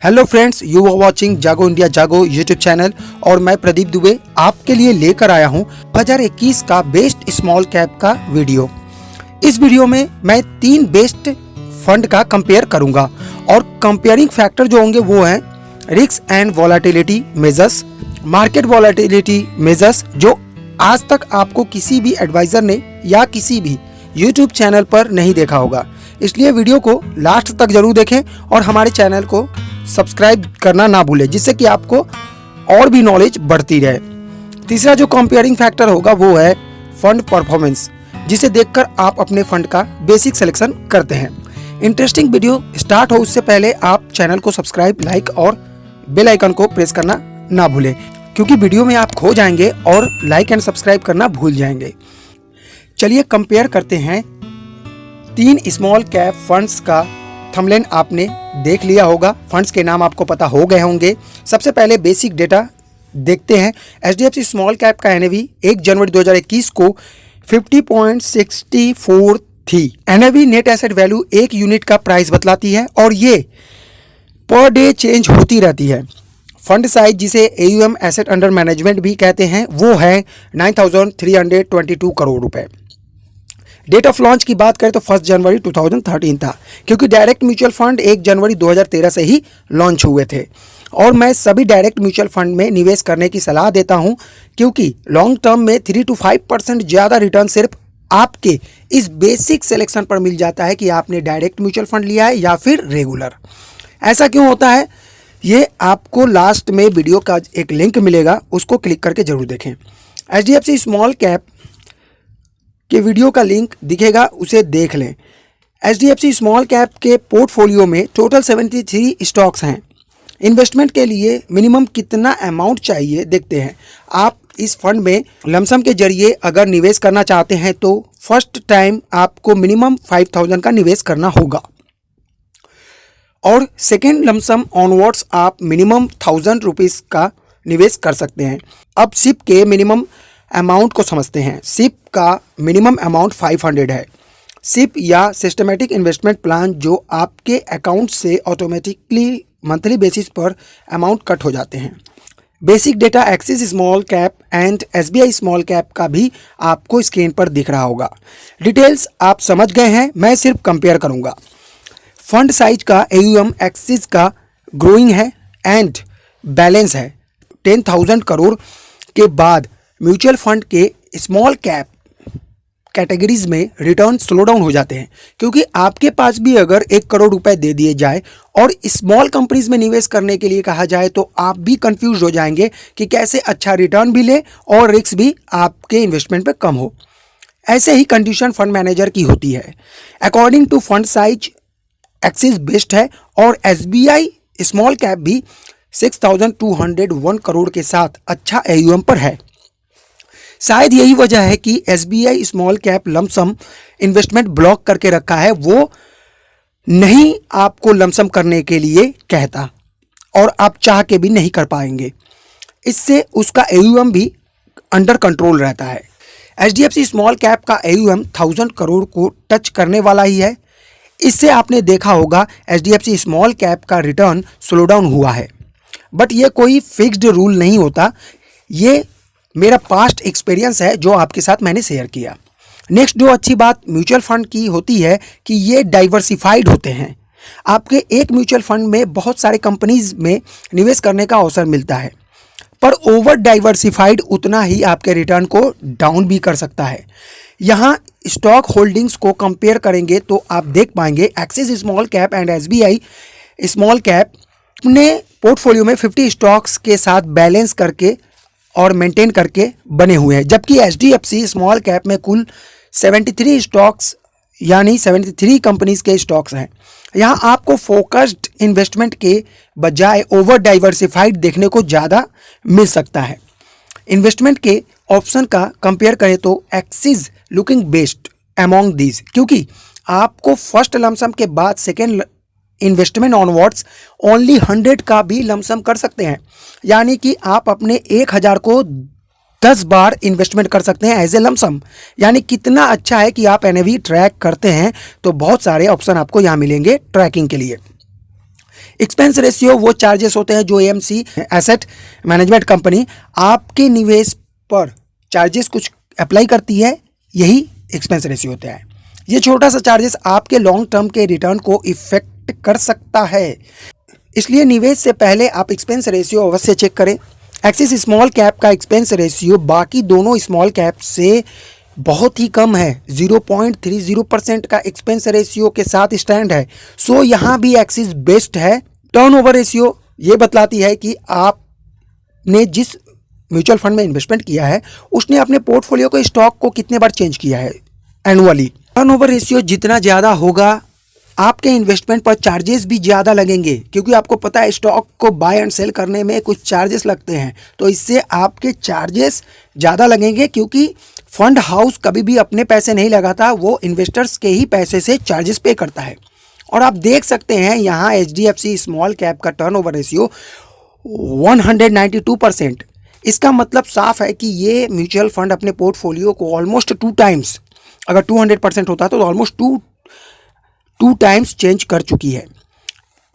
Hello friends, you are watching Jago India Jago YouTube channel और मैं प्रदीप दुबे आपके लिए लेकर आया हूं 2021 का बेस्ट स्मॉल कैप का वीडियो। इस वीडियो में मैं 3 बेस्ट फंड का कंपेयर करूंगा और कंपेयरिंग फैक्टर जो होंगे वो हैं risk and volatility measures, market volatility measures जो आज तक आपको किसी भी एडवाइजर ने या किसी भी यूट्यूब चैनल पर नहीं देखा होगा। इसलिए वीडियो को लास्ट तक जरूर देखें और हमारे चैनल को सब्सक्राइब करना ना भूलें, जिससे कि आपको और भी नॉलेज बढ़ती रहे। तीसरा जो कंपेयरिंग फैक्टर होगा वो है फंड परफॉर्मेंस, जिसे देखकर आप अपने फंड का बेसिक सिलेक्शन करते हैं। इंटरेस्टिंग वीडियो स्टार्ट हो उससे पहले आप चैनल को सब्सक्राइब, लाइक और बेल आइकन को प्रेस करना ना भूलें, क्योंकि वीडियो में आप खो जाएंगे और लाइक एंड सब्सक्राइब करना भूल जाएंगे। चलिए कंपेयर करते हैं 3 स्मॉल कैप फंड्स का। थंबनेल आपने देख लिया होगा, फंड्स के नाम आपको पता हो गए होंगे। सबसे पहले बेसिक डेटा देखते हैं। एचडीएफसी स्मॉल कैप का एनएवी 1 जनवरी 2021 को 50.64 थी। NAV net asset value 1 unit का प्राइस बतलाती है और ये पर डे चेंज होती रहती है। फंड साइज, जिसे एयूएम एसेट अंडर मैनेजमेंट भी कहते हैं, वो है 9,322 करोड़ रुपए। डेट ऑफ लॉन्च की बात करें तो 1 जनवरी 2013 था, क्योंकि डायरेक्ट म्यूचुअल फंड 1 जनवरी 2013 से ही लॉन्च हुए थे। और मैं सभी डायरेक्ट म्यूचुअल फंड में निवेश करने की सलाह देता हूं, क्योंकि लॉन्ग टर्म में 3 to 5% ज़्यादा रिटर्न सिर्फ आपके इस बेसिक सिलेक्शन पर मिल जाता है कि आपने डायरेक्ट म्यूचुअल फंड लिया है या फिर रेगुलर। ऐसा क्यों होता है, ये आपको लास्ट में वीडियो का एक लिंक मिलेगा, उसको क्लिक करके जरूर देखें। एचडीएफसी स्मॉल कैप के वीडियो का लिंक दिखेगा, उसे देख लें। एचडीएफसी स्मॉल कैप के पोर्टफोलियो में टोटल 73 स्टॉक्स हैं। इन्वेस्टमेंट के लिए मिनिमम कितना अमाउंट चाहिए देखते हैं। आप इस फंड में लमसम के जरिए अगर निवेश करना चाहते हैं तो फर्स्ट टाइम आपको मिनिमम 5,000 का निवेश करना होगा और सेकेंड लमसम ऑनवर्ड्स आप मिनिमम 1,000 रुपीज़ का निवेश कर सकते हैं। अब सिप के मिनिमम अमाउंट को समझते हैं। सिप का मिनिमम अमाउंट 500 है। सिप या सिस्टमेटिक इन्वेस्टमेंट प्लान जो आपके अकाउंट से ऑटोमेटिकली मंथली बेसिस पर अमाउंट कट हो जाते हैं। Basic data axis small cap and SBI small cap का भी आपको स्क्रीन पर दिख रहा होगा। डिटेल्स आप समझ गए हैं, मैं सिर्फ कंपेयर करूंगा। फंड साइज का एयूएम एक्सिस का ग्रोइंग है एंड बैलेंस है 10,000 करोड़ के बाद म्यूचुअल फंड के स्मॉल कैप कैटेगरीज में रिटर्न स्लो डाउन हो जाते हैं, क्योंकि आपके पास भी अगर 1 करोड़ रुपए दे दिए जाए और स्मॉल कंपनीज में निवेश करने के लिए कहा जाए तो आप भी कंफ्यूज हो जाएंगे कि कैसे अच्छा रिटर्न भी ले और रिस्क भी आपके इन्वेस्टमेंट पे कम हो। ऐसे ही कंडीशन फंड मैनेजर की होती है। According to fund size Axis best है और एसबीआई स्मॉल कैप भी 6,201 करोड़ के साथ अच्छा एयूएम पर है। शायद यही वजह है कि SBI small cap lump sum investment block करके रखा है, वो नहीं आपको लमसम करने के लिए कहता और आप चाह के भी नहीं कर पाएंगे। इससे उसका एयूएम भी अंडर कंट्रोल रहता है। एचडीएफसी स्मॉल कैप का एयूएम 1,000 करोड़ को टच करने वाला ही है। इससे आपने देखा होगा एचडीएफसी स्मॉल कैप का रिटर्न स्लो डाउन हुआ है, बट ये कोई फिक्स्ड रूल नहीं होता। ये मेरा पास्ट एक्सपीरियंस है जो आपके साथ मैंने शेयर किया। नेक्स्ट जो अच्छी बात म्यूचुअल फंड की होती है कि ये डाइवर्सिफाइड होते हैं। आपके एक म्यूचुअल फंड में बहुत सारे कंपनीज में निवेश करने का अवसर मिलता है, पर ओवर डाइवर्सिफाइड उतना ही आपके रिटर्न को डाउन भी कर सकता है। यहाँ स्टॉक होल्डिंग्स को कंपेयर करेंगे तो आप देख पाएंगे axis small cap and SBI small cap अपने पोर्टफोलियो में 50 स्टॉक्स के साथ बैलेंस करके और मेंटेन करके बने हुए हैं, जबकि एचडीएफसी स्मॉल कैप में कुल 73 स्टॉक्स यानी 73 कंपनीज के स्टॉक्स हैं। यहाँ आपको फोकस्ड इन्वेस्टमेंट के बजाय ओवर डाइवर्सिफाइड देखने को ज़्यादा मिल सकता है। इन्वेस्टमेंट के ऑप्शन का कंपेयर करें तो axis looking best among these, क्योंकि आपको फर्स्ट लमसम के बाद सेकेंड इन्वेस्टमेंट ऑनवर्ड्स ओनली 100 का भी लमसम कर सकते हैं, यानी कि आप अपने 1,000 को 10 बार इन्वेस्टमेंट कर सकते हैं एज ए लमसम। यानी कितना अच्छा है कि आप एनएवी ट्रैक करते हैं तो बहुत सारे ऑप्शन आपको यहाँ मिलेंगे ट्रैकिंग के लिए। एक्सपेंस रेशियो वो चार्जेस होते हैं जो एएमसी एसेट मैनेजमेंट कंपनी आपके निवेश पर चार्जेस कुछ अप्लाई करती है, यही एक्सपेंस रेशियो होता है। ये छोटा सा चार्जेस आपके लॉन्ग टर्म के रिटर्न को इफेक्ट कर सकता है, इसलिए निवेश से पहले आप एक्सपेंस रेशियो अवश्य चेक करें। एक्सिस स्मॉल कैप का एक्सपेंस रेशियो बाकी दोनों स्मॉल कैप से बहुत ही कम है, 0.30% का एक्सपेंस रेशियो के साथ स्टैंड है। सो यहाँ भी एक्सिस बेस्ट है। टर्नओवर रेशियो ये बतलाती है कि आपने जिस म्यूचुअल फंड में इन्वेस्टमेंट किया है उसने अपने पोर्टफोलियो के स्टॉक को कितने बार चेंज किया है एनुअली। टर्नओवर रेशियो जितना ज़्यादा होगा आपके इन्वेस्टमेंट पर चार्जेस भी ज़्यादा लगेंगे, क्योंकि आपको पता है स्टॉक को बाय एंड सेल करने में कुछ चार्जेस लगते हैं, तो इससे आपके चार्जेस ज़्यादा लगेंगे। क्योंकि फंड हाउस कभी भी अपने पैसे नहीं लगाता, वो इन्वेस्टर्स के ही पैसे से चार्जेस पे करता है। और आप देख सकते हैं यहाँ HDFC स्मॉल कैप का टर्नओवर रेशियो 192%। इसका मतलब साफ है कि ये म्यूचुअल फंड अपने पोर्टफोलियो को ऑलमोस्ट 2 टाइम्स, अगर 200% होता तो ऑलमोस्ट टू टाइम्स चेंज कर चुकी है।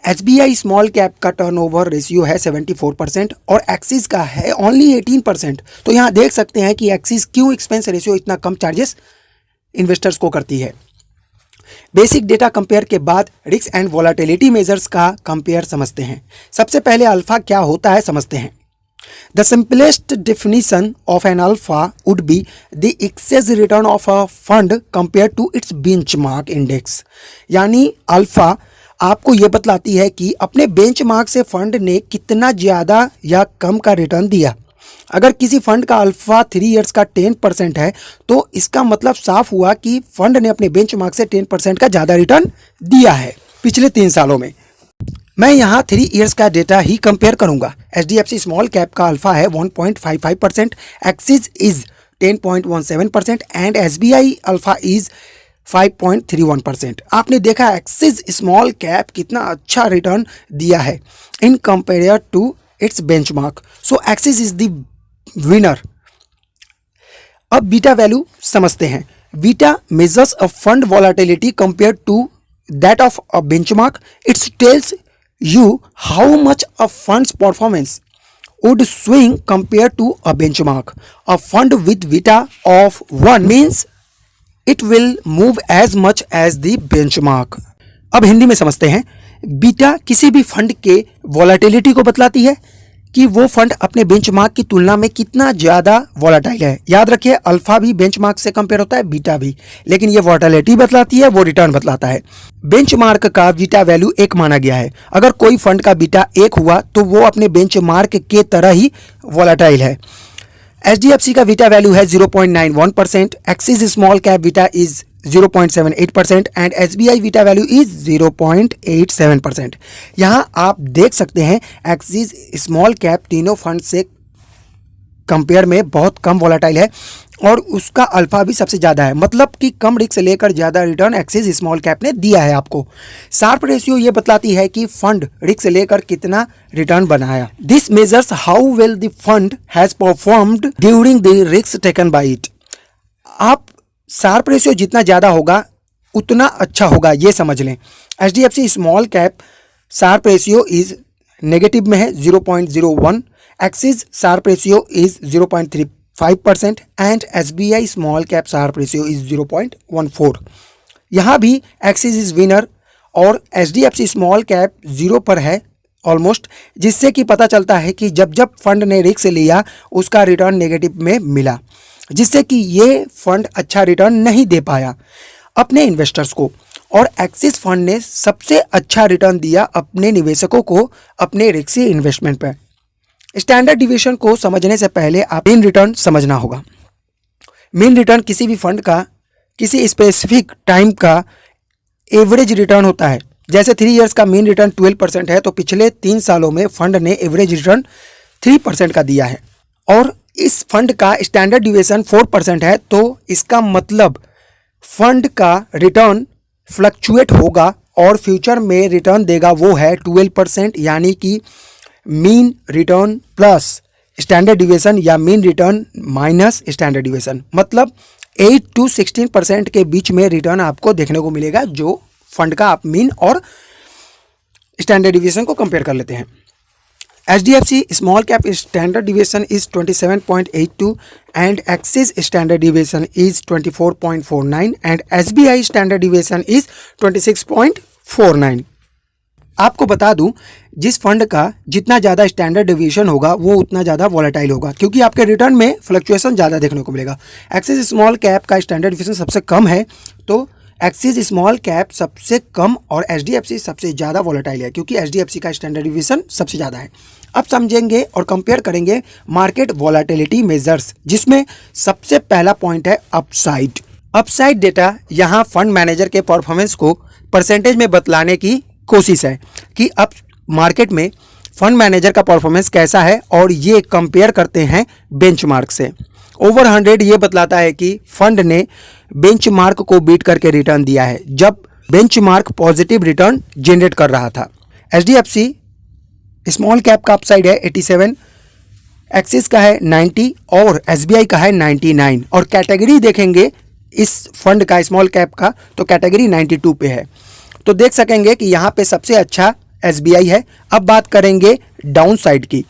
SBI स्मॉल कैप का टर्नओवर रेशियो है 74% और एक्सिस का है ओनली 18%। तो यहाँ देख सकते हैं कि एक्सिस क्यों एक्सपेंस रेशियो इतना कम चार्जेस इन्वेस्टर्स को करती है। बेसिक डेटा कंपेयर के बाद रिस्क एंड वोलेटिलिटी मेजर्स का कंपेयर समझते हैं। सबसे पहले अल्फा क्या होता है समझते हैं। The simplest definition of an alpha would be the excess return of a fund compared to its benchmark index। यानी अल्फा आपको ये बतलाती है कि अपने बेंचमार्क से फंड ने कितना ज़्यादा या कम का रिटर्न दिया। अगर किसी फंड का अल्फा 3 इयर्स का 10% है तो इसका मतलब साफ हुआ कि फंड ने अपने बेंचमार्क से 10% का ज़्यादा रिटर्न दिया है पिछले 3 सालों में। मैं यहाँ 3 इयर्स का डेटा ही कंपेयर करूंगा। HDFC स्मॉल कैप का अल्फा है 1.55%, axis is 10.17% and SBI alpha is 5.31%। आपने देखा एक्सिस स्मॉल कैप कितना अच्छा रिटर्न दिया है in compare to its benchmark. So Axis is the winner. अब बीटा वैल्यू समझते हैं। Beta measures a fund volatility compare to that of a benchmark. Its tells you how much a fund's performance would swing compared to a benchmark. A fund with beta of 1 means it will move as much as the benchmark. अब हिंदी में समझते हैं। Beta किसी भी fund के volatility को बतलाती है कि वो फंड अपने बेंचमार्क की तुलना में कितना ज़्यादा वॉलेटाइल है। याद रखिए अल्फा भी बेंचमार्क से कंपेयर होता है, बीटा भी, लेकिन ये वॉलेटिलिटी बतलाती है, वो रिटर्न बतलाता है। बेंचमार्क का बीटा वैल्यू 1 माना गया है। अगर कोई फंड का बीटा 1 हुआ तो वो अपने बेंचमार्क के तरह ही वॉलेटाइल है। HDFC का बीटा वैल्यू है 0.91%, axis small cap beta is 0.78% and SBI beta value is 0.87%। यहाँ आप देख सकते हैं एक्सिस स्मॉल कैप तीनों फंड से कंपेयर में बहुत कम वॉलेटाइल है और उसका अल्फा भी सबसे ज़्यादा है, मतलब कि कम रिस्क लेकर ज़्यादा रिटर्न एक्सिस स्मॉल कैप ने दिया है आपको। शार्प रेशियो ये बतलाती है कि फंड रिस्क लेकर कितना रिटर्न बनाया। This measures how well the fund has performed during the risk taken by it. आप शार्प रेशियो जितना ज़्यादा होगा उतना अच्छा होगा, ये समझ लें। HDFC small cap Sharpe ratio is negative में है 0.01, axis Sharpe ratio is 0.35% and SBI small cap Sharpe ratio is 0.14। यहाँ भी एक्सिस इज विनर और HDFC स्मॉल कैप 0 पर है ऑलमोस्ट, जिससे कि पता चलता है कि जब जब फंड ने रिस्क लिया उसका रिटर्न नेगेटिव में मिला, जिससे कि ये फंड अच्छा रिटर्न नहीं दे पाया अपने इन्वेस्टर्स को। और एक्सिस फंड ने सबसे अच्छा रिटर्न दिया अपने निवेशकों को अपने रिस्क इन्वेस्टमेंट पर। स्टैंडर्ड डिविएशन को समझने से पहले आप मीन रिटर्न समझना होगा। मीन रिटर्न किसी भी फंड का किसी स्पेसिफिक टाइम का एवरेज रिटर्न होता है। जैसे 3 इयर्स का मीन रिटर्न 12% है तो पिछले 3 सालों में फंड ने एवरेज रिटर्न 3% का दिया है और इस फंड का स्टैंडर्ड डिविएशन 4% है, तो इसका मतलब फंड का रिटर्न फ्लक्चुएट होगा और फ्यूचर में रिटर्न देगा वो है 12%, यानी कि mean return plus standard deviation या mean return minus standard deviation, मतलब 8 to 16% के बीच में रिटर्न आपको देखने को मिलेगा जो फंड का आप मीन और स्टैंडर्ड डिविएशन को कंपेयर कर लेते हैं। HDFC small cap standard deviation is 27.82 and Axis standard deviation is 24.49 and SBI standard deviation is 26.49। आपको बता दूं, जिस फंड का जितना ज़्यादा स्टैंडर्ड डिवीजन होगा वो उतना ज़्यादा वॉलेटाइल होगा, क्योंकि आपके रिटर्न में फ्लक्चुएशन ज़्यादा देखने को मिलेगा। एक्सिस स्मॉल कैप का स्टैंडर्ड डिवीजन सबसे कम है, तो एक्सिस स्मॉल कैप सबसे कम और HDFC सबसे ज़्यादा वॉलेटाइल है, क्योंकि HDFC का स्टैंडर्ड डिवीजन सबसे ज़्यादा है। अब समझेंगे और कंपेयर करेंगे मार्केट वॉलेटिलिटी मेजर्स, जिसमें सबसे पहला पॉइंट है अपसाइड। अपसाइड डेटा यहाँ फंड मैनेजर के परफॉर्मेंस को परसेंटेज में बतलाने की कोशिश है कि अब मार्केट में फंड मैनेजर का परफॉर्मेंस कैसा है, और ये कंपेयर करते हैं बेंचमार्क से। ओवर 100 ये बतलाता है कि फंड ने बेंचमार्क को बीट करके रिटर्न दिया है, जब बेंचमार्क पॉजिटिव रिटर्न जनरेट कर रहा था। HDFC स्मॉल कैप का अपसाइड है 87, एक्सिस का है 90 और SBI का है 99। और कैटेगरी देखेंगे इस फंड का स्मॉल कैप का, तो कैटेगरी 92 पे है। तो देख सकेंगे कि यहाँ पे सबसे अच्छा SBI है। अब बात करेंगे डाउन साइड की।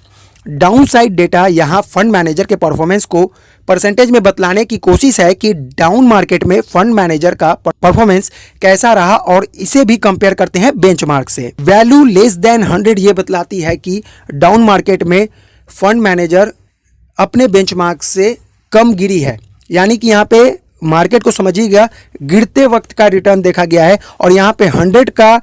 डाउन साइड डेटा यहाँ फंड मैनेजर के परफॉर्मेंस को परसेंटेज में बतलाने की कोशिश है कि डाउन मार्केट में फंड मैनेजर का परफॉर्मेंस कैसा रहा, और इसे भी कंपेयर करते हैं बेंचमार्क से। वैल्यू लेस देन 100 ये बतलाती है कि डाउन मार्केट में फंड मैनेजर अपने बेंचमार्क से कम गिरी है, यानी कि यहाँ पे मार्केट को समझिएगा गिरते वक्त का रिटर्न देखा गया है, और यहाँ पे 100 का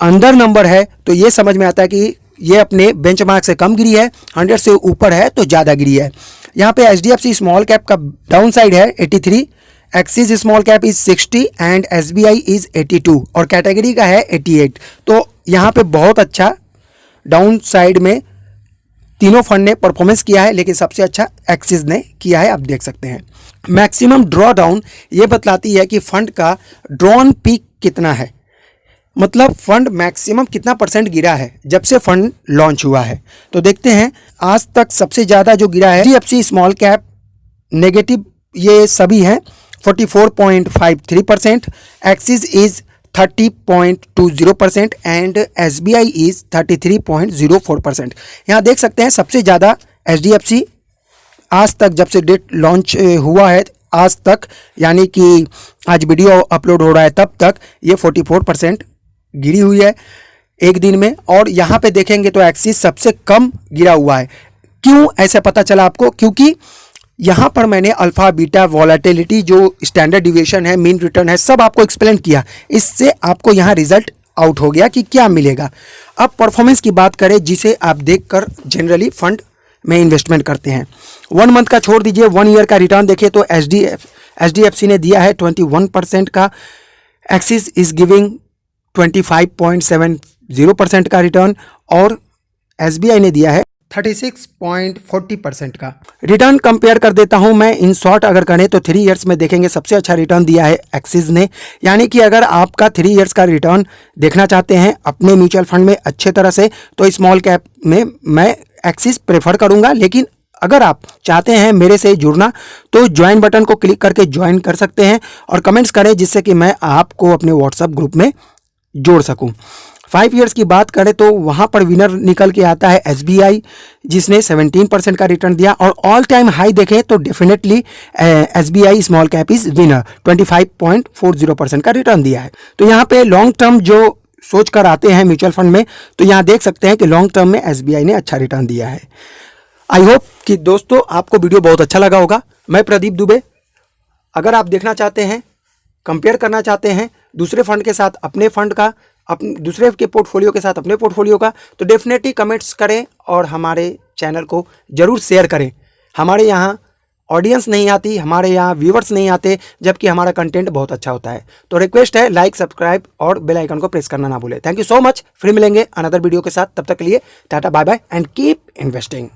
अंदर नंबर है तो ये समझ में आता है कि ये अपने बेंचमार्क से कम गिरी है, 100 से ऊपर है तो ज़्यादा गिरी है। यहाँ पे HDFC स्मॉल कैप का डाउन साइड है 83, axis small cap is 60 and SBI is 82 और कैटेगरी का है 88। तो यहाँ पे बहुत अच्छा डाउन साइड में तीनों फंड ने परफॉर्मेंस किया है, लेकिन सबसे अच्छा एक्सिस ने किया है, आप देख सकते हैं। मैक्सिमम ड्रॉ डाउन ये बतलाती है कि फंड का ड्रॉन पीक कितना है, मतलब फंड मैक्सिमम कितना परसेंट गिरा है जब से फंड लॉन्च हुआ है। तो देखते हैं, आज तक सबसे ज़्यादा जो गिरा है HDFC स्मॉल कैप नेगेटिव ये सभी हैं 44.53%, axis is 30.20% and SBI is 33.04%। यहाँ देख सकते हैं सबसे ज़्यादा HDFC आज तक जब से डेट लॉन्च हुआ है आज तक, यानी कि आज वीडियो अपलोड हो रहा है तब तक ये 44% गिरी हुई है एक दिन में। और यहाँ पे देखेंगे तो एक्सिस सबसे कम गिरा हुआ है। क्यों ऐसा पता चला आपको? क्योंकि यहाँ पर मैंने अल्फा बीटा वॉलेटिलिटी जो स्टैंडर्ड डिविएशन है, मीन रिटर्न है, सब आपको एक्सप्लेन किया। इससे आपको यहाँ रिजल्ट आउट हो गया कि क्या मिलेगा। अब परफॉर्मेंस की बात करें, जिसे आप देखकर जनरली फंड में इन्वेस्टमेंट करते हैं। 1 मंथ का छोड़ दीजिए, 1 ईयर का रिटर्न देखिए तो HDFC ने दिया है 21% का, एक्सिस इज गिविंग 25.70% का रिटर्न और SBI ने दिया है 36.40% का रिटर्न। कंपेयर कर देता हूं मैं इन शॉर्ट, अगर करें तो 3 इयर्स में देखेंगे सबसे अच्छा रिटर्न दिया है एक्सिस ने। यानी कि अगर आपका 3 इयर्स का रिटर्न देखना चाहते हैं अपने म्यूचुअल फंड में अच्छे तरह से, तो स्मॉल कैप में मैं एक्सिस प्रेफर करूंगा। लेकिन अगर आप चाहते हैं मेरे से जुड़ना तो ज्वाइन बटन को क्लिक करके ज्वाइन कर सकते हैं और कमेंट्स करें, जिससे कि मैं आपको अपने व्हाट्सएप ग्रुप में जोड़ सकूं। 5 इयर्स की बात करें तो वहां पर विनर निकल के आता है SBI, जिसने 17% का रिटर्न दिया। और ऑल टाइम हाई देखें तो definitely SBI small cap is winner, 25.40% का रिटर्न दिया है। तो यहाँ पे लॉन्ग टर्म जो सोच कर आते हैं म्यूचुअल फंड में, तो यहाँ देख सकते हैं कि लॉन्ग टर्म में SBI ने अच्छा रिटर्न दिया है। आई होप कि दोस्तों आपको वीडियो बहुत अच्छा लगा होगा। मैं प्रदीप दुबे। अगर आप देखना चाहते हैं, कंपेयर करना चाहते हैं दूसरे फंड के साथ अपने फंड का, दूसरे के पोर्टफोलियो के साथ अपने पोर्टफोलियो का, तो डेफिनेटली कमेंट्स करें और हमारे चैनल को ज़रूर शेयर करें। हमारे यहाँ ऑडियंस नहीं आती, हमारे यहाँ व्यूवर्स नहीं आते, जबकि हमारा कंटेंट बहुत अच्छा होता है। तो रिक्वेस्ट है लाइक, सब्सक्राइब और बेल आइकन को प्रेस करना ना भूलें। Thank you so much. फिर मिलेंगे अनदर वीडियो के साथ, तब तक के लिए tata bye bye and keep investing.